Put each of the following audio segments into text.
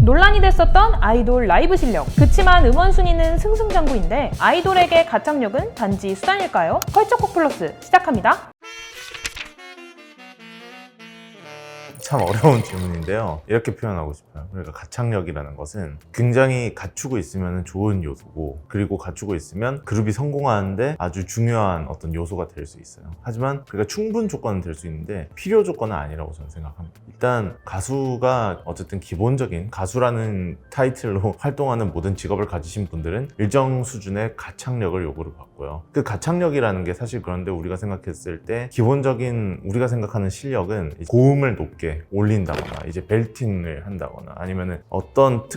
논란이 됐었던 아이돌 라이브 실력. 그치만 음원 순위는 승승장구인데 아이돌에게 가창력은 단지 수단일까요? 컬처콕 플러스 시작합니다. 참 어려운 질문인데요. 이렇게 표현하고 싶어요. 그러니까 가창력이라는 것은 굉장히 갖추고 있으면 좋은 요소고, 그리고 갖추고 있으면 그룹이 성공하는데 아주 중요한 어떤 요소가 될 수 있어요. 하지만 그러니까 충분 조건은 될 수 있는데 필요 조건은 아니라고 저는 생각합니다. 일단 가수가 어쨌든 기본적인 가수라는 타이틀로 활동하는 모든 직업을 가지신 분들은 일정 수준의 가창력을 요구를 받고요. 그 가창력이라는 게 사실 그런데 우리가 생각했을 때 기본적인 우리가 생각하는 실력은 고음을 높게 올린다거나 이제 벨팅을 한다거나 아니면은 어떤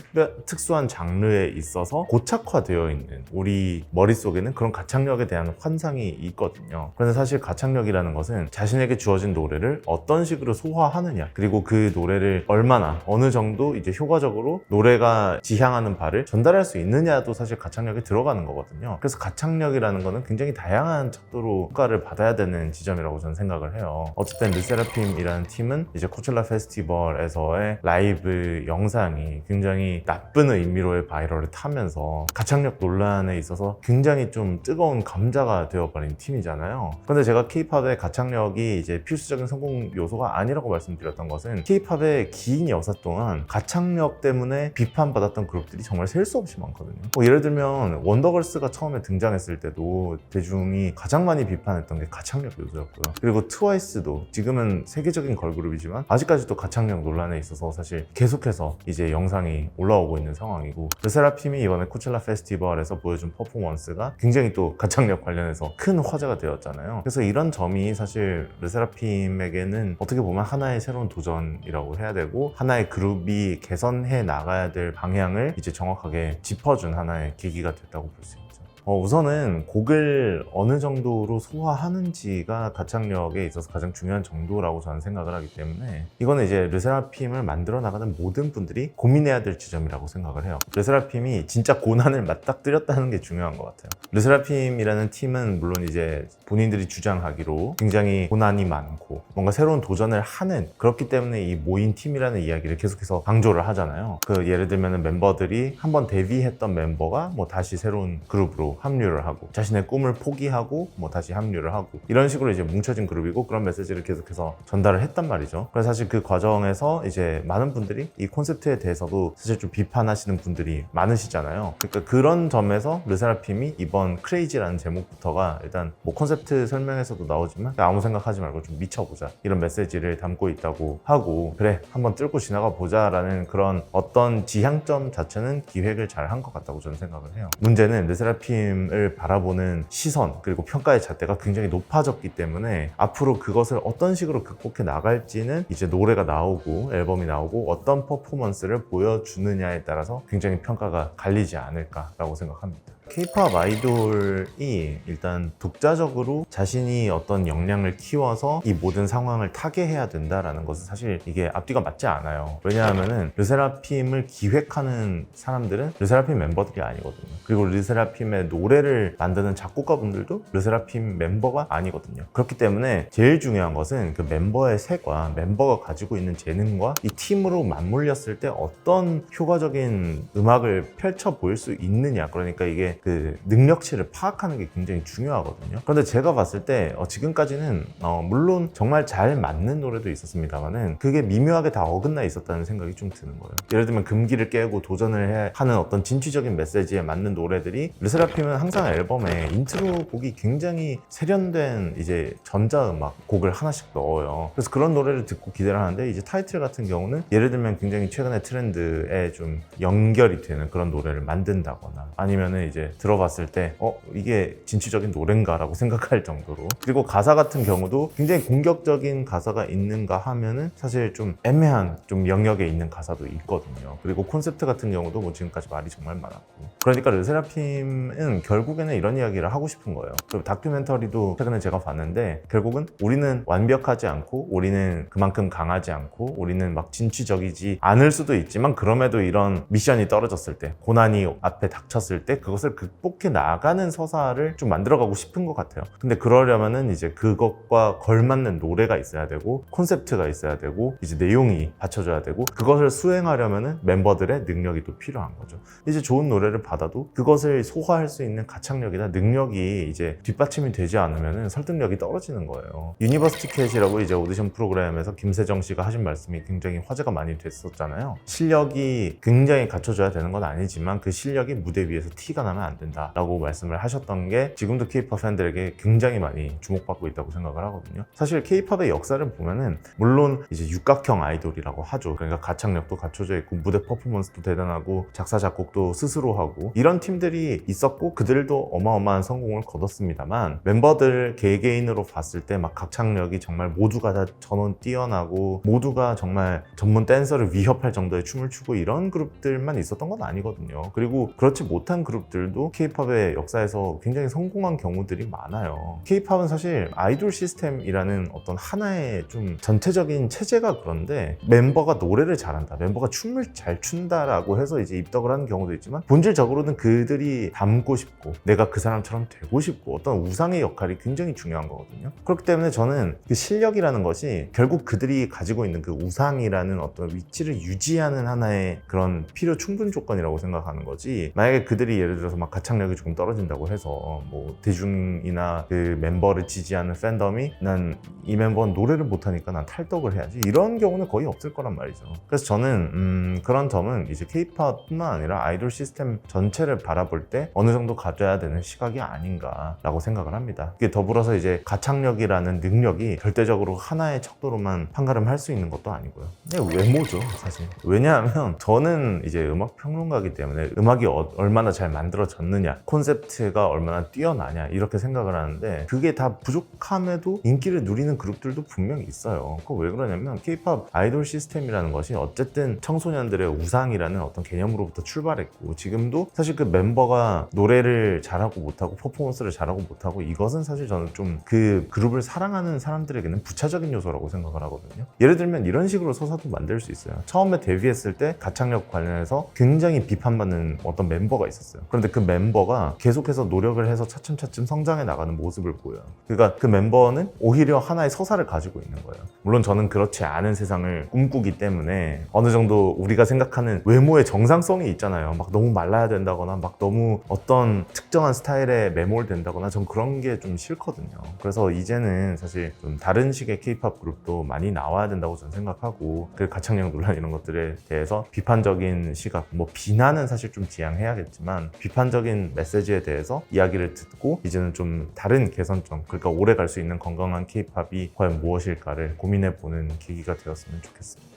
특수한 장르에 있어서 고착화되어 있는 우리 머릿속에는 그런 가창력에 대한 환상이 있거든요. 그래서 사실 가창력이라는 것은 자신에게 주어진 노래를 어떤 식으로 소화하느냐, 그리고 그 노래를 얼마나 어느 정도 이제 효과적으로 노래가 지향하는 바를 전달할 수 있느냐도 사실 가창력에 들어가는 거거든요. 그래서 가창력이라는 거는 굉장히 다양한 척도로 효과를 받아야 되는 지점이라고 저는 생각을 해요. 어쨌든 르세라핌이라는 팀은 이제 코첼라 페스티벌에서의 라이브 영상이 굉장히 나쁜 의미로의 바이럴을 타면서 가창력 논란에 있어서 굉장히 좀 뜨거운 감자가 되어버린 팀이잖아요. 그런데 제가 K-팝의 가창력이 이제 필수적인 성공 요소가 아니라고 말씀드렸던 것은 K-팝의 긴 역사 동안 가창력 때문에 비판받았던 그룹들이 정말 셀 수 없이 많거든요. 예를 들면 원더걸스가 처음에 등장했을 때도 대중이 가장 많이 비판했던 게 가창력 요소였고요. 그리고 트와이스도 지금은 세계적인 걸그룹이지만 아직까지도 가창력 논란에 있어서 사실 계속해서 이제 영상이 올라오고 있는 상황이고, 르세라핌이 이번에 코첼라 페스티벌에서 보여준 퍼포먼스가 굉장히 또 가창력 관련해서 큰 화제가 되었잖아요. 그래서 이런 점이 사실 르세라핌에게는 어떻게 보면 하나의 새로운 도전이라고 해야 되고, 하나의 그룹이 개선해 나가야 될 방향을 이제 정확하게 짚어준 하나의 계기가 됐다고 볼 수 있죠. 우선은 곡을 어느 정도로 소화하는지가 가창력에 있어서 가장 중요한 정도라고 저는 생각을 하기 때문에 이거는 이제 르세라핌을 만들어 나가는 모든 분들이 고민해야 될 지점이라고 생각을 해요. 르세라핌이 진짜 고난을 맞닥뜨렸다는 게 중요한 것 같아요. 르세라핌이라는 팀은 물론 이제 본인들이 주장하기로 굉장히 고난이 많고 뭔가 새로운 도전을 하는, 그렇기 때문에 이 모인 팀이라는 이야기를 계속해서 강조를 하잖아요. 예를 들면 멤버들이 한번 데뷔했던 멤버가 뭐 다시 새로운 그룹으로 합류를 하고 자신의 꿈을 포기하고 뭐 다시 합류를 하고 이런 식으로 이제 뭉쳐진 그룹이고, 그런 메시지를 계속해서 전달을 했단 말이죠. 그래서 사실 그 과정에서 이제 많은 분들이 이 콘셉트에 대해서도 사실 좀 비판하시는 분들이 많으시잖아요. 그러니까 그런 점에서 르세라핌이 이번 크레이지라는 제목부터가 일단 뭐 콘셉트 설명에서도 나오지만 아무 생각하지 말고 좀 미쳐보자 이런 메시지를 담고 있다고 하고, 그래 한번 뚫고 지나가 보자라는 그런 어떤 지향점 자체는 기획을 잘 한 것 같다고 저는 생각을 해요. 문제는 르세라핌 을 바라보는 시선 그리고 평가의 잣대가 굉장히 높아졌기 때문에 앞으로 그것을 어떤 식으로 극복해 나갈지는 이제 노래가 나오고 앨범이 나오고 어떤 퍼포먼스를 보여주느냐에 따라서 굉장히 평가가 갈리지 않을까라고 생각합니다. K-팝 아이돌이 일단 독자적으로 자신이 어떤 역량을 키워서 이 모든 상황을 타개해야 된다라는 것은 사실 이게 앞뒤가 맞지 않아요. 왜냐하면은 르세라핌을 기획하는 사람들은 르세라핌 멤버들이 아니거든요. 그리고 르세라핌의 노래를 만드는 작곡가분들도 르세라핌 멤버가 아니거든요. 그렇기 때문에 제일 중요한 것은 그 멤버의 색과 멤버가 가지고 있는 재능과 이 팀으로 맞물렸을 때 어떤 효과적인 음악을 펼쳐 보일 수 있느냐, 그러니까 이게 그 능력치를 파악하는 게 굉장히 중요하거든요. 그런데 제가 봤을 때 지금까지는 물론 정말 잘 맞는 노래도 있었습니다만은 그게 미묘하게 다 어긋나 있었다는 생각이 좀 드는 거예요. 예를 들면 금기를 깨고 도전을 하는 어떤 진취적인 메시지에 맞는 노래들이, 르세라핌은 항상 앨범에 인트로 곡이 굉장히 세련된 이제 전자음악 곡을 하나씩 넣어요. 그래서 그런 노래를 듣고 기대를 하는데, 이제 타이틀 같은 경우는 예를 들면 굉장히 최근의 트렌드에 좀 연결이 되는 그런 노래를 만든다거나 아니면은 이제 들어봤을 때 이게 진취적인 노래인가 라고 생각할 정도로, 그리고 가사 같은 경우도 굉장히 공격적인 가사가 있는가 하면은 사실 좀 애매한 좀 영역에 있는 가사도 있거든요. 그리고 콘셉트 같은 경우도 뭐 지금까지 말이 정말 많았고, 그러니까 르세라핌은 결국에는 이런 이야기를 하고 싶은 거예요. 그리고 다큐멘터리도 최근에 제가 봤는데 결국은 우리는 완벽하지 않고 우리는 그만큼 강하지 않고 우리는 막 진취적이지 않을 수도 있지만, 그럼에도 이런 미션이 떨어졌을 때, 고난이 앞에 닥쳤을 때 그것을 극복해 나가는 서사를 좀 만들어가고 싶은 것 같아요. 근데 그러려면은 이제 그것과 걸맞는 노래가 있어야 되고 콘셉트가 있어야 되고 이제 내용이 받쳐줘야 되고 그것을 수행하려면은 멤버들의 능력이 또 필요한 거죠. 이제 좋은 노래를 받아도 그것을 소화할 수 있는 가창력이나 능력이 이제 뒷받침이 되지 않으면은 설득력이 떨어지는 거예요. 유니버시티 캣이라고 이제 오디션 프로그램에서 김세정 씨가 하신 말씀이 굉장히 화제가 많이 됐었잖아요. 실력이 굉장히 갖춰져야 되는 건 아니지만 그 실력이 무대 위에서 티가 나면 안 된다라고 말씀을 하셨던 게 지금도 K-pop 팬들에게 굉장히 많이 주목받고 있다고 생각을 하거든요. 사실 K-pop의 역사를 보면은 물론 이제 육각형 아이돌이라고 하죠. 그러니까 가창력도 갖춰져 있고 무대 퍼포먼스도 대단하고 작사 작곡도 스스로 하고 이런 팀들이 있었고 그들도 어마어마한 성공을 거뒀습니다만 멤버들 개개인으로 봤을 때 막 가창력이 정말 모두가 다 전원 뛰어나고 모두가 정말 전문 댄서를 위협할 정도의 춤을 추고 이런 그룹들만 있었던 건 아니거든요. 그리고 그렇지 못한 그룹들도 K-팝의 역사에서 굉장히 성공한 경우들이 많아요. K-팝은 사실 아이돌 시스템이라는 어떤 하나의 좀 전체적인 체제가 그런데 멤버가 노래를 잘한다, 멤버가 춤을 잘 춘다라고 해서 이제 입덕을 하는 경우도 있지만 본질적으로는 그들이 닮고 싶고 내가 그 사람처럼 되고 싶고 어떤 우상의 역할이 굉장히 중요한 거거든요. 그렇기 때문에 저는 그 실력이라는 것이 결국 그들이 가지고 있는 그 우상이라는 어떤 위치를 유지하는 하나의 그런 필요 충분 조건이라고 생각하는 거지, 만약에 그들이 예를 들어서 막 가창력이 조금 떨어진다고 해서 뭐 대중이나 그 멤버를 지지하는 팬덤이 난 이 멤버는 노래를 못하니까 난 탈덕을 해야지 이런 경우는 거의 없을 거란 말이죠. 그래서 저는 그런 점은 이제 K-팝뿐만 아니라 아이돌 시스템 전체를 바라볼 때 어느 정도 가져야 되는 시각이 아닌가라고 생각을 합니다. 이게 더불어서 이제 가창력이라는 능력이 절대적으로 하나의 척도로만 판가름할 수 있는 것도 아니고요. 그냥 외모죠, 사실. 왜냐하면 저는 이제 음악 평론가이기 때문에 음악이 얼마나 잘 만들어졌느냐, 콘셉트가 얼마나 뛰어나냐 이렇게 생각을 하는데 그게 다 부족함에도 인기를 누리는 그룹들도 분명히 있어요. 그거 왜 그러냐면 K-팝 아이돌 시스템이라는 것이 어쨌든 청소년들의 우상이라는 어떤 개념으로부터 출발했고 지금도 사실 그 멤버가 노래를 잘하고 못하고 퍼포먼스를 잘하고 못하고 이것은 사실 저는 좀 그 그룹을 사랑하는 사람들에게는 부차적인 요소라고 생각을 하거든요. 예를 들면 이런 식으로 서사도 만들 수 있어요. 처음에 데뷔했을 때 가창력 관련해서 굉장히 비판받는 어떤 멤버가 있었어요. 그런데 그 멤버가 계속해서 노력을 해서 차츰차츰 성장해 나가는 모습을 보여요. 그러니까 그 멤버는 오히려 하나의 서사를 가지고 있는 거예요. 물론 저는 그렇지 않은 세상을 꿈꾸기 때문에 어느 정도 우리가 생각하는 외모의 정상성이 있잖아요. 막 너무 말라야 된다거나 막 너무 어떤 특정한 스타일에 매몰된다거나 전 그런 게 좀 싫거든요. 그래서 이제는 사실 좀 다른 식의 K-팝 그룹도 많이 나와야 된다고 저는 생각하고 그 가창력 논란 이런 것들에 대해서 비판적인 시각, 뭐 비난은 사실 좀 지양해야겠지만 비판적인 메시지에 대해서 이야기를 듣고 이제는 좀 다른 개선점, 그러니까 오래 갈 수 있는 건강한 K-팝이 과연 무엇일까를 고민해보는 계기가 되었으면 좋겠습니다.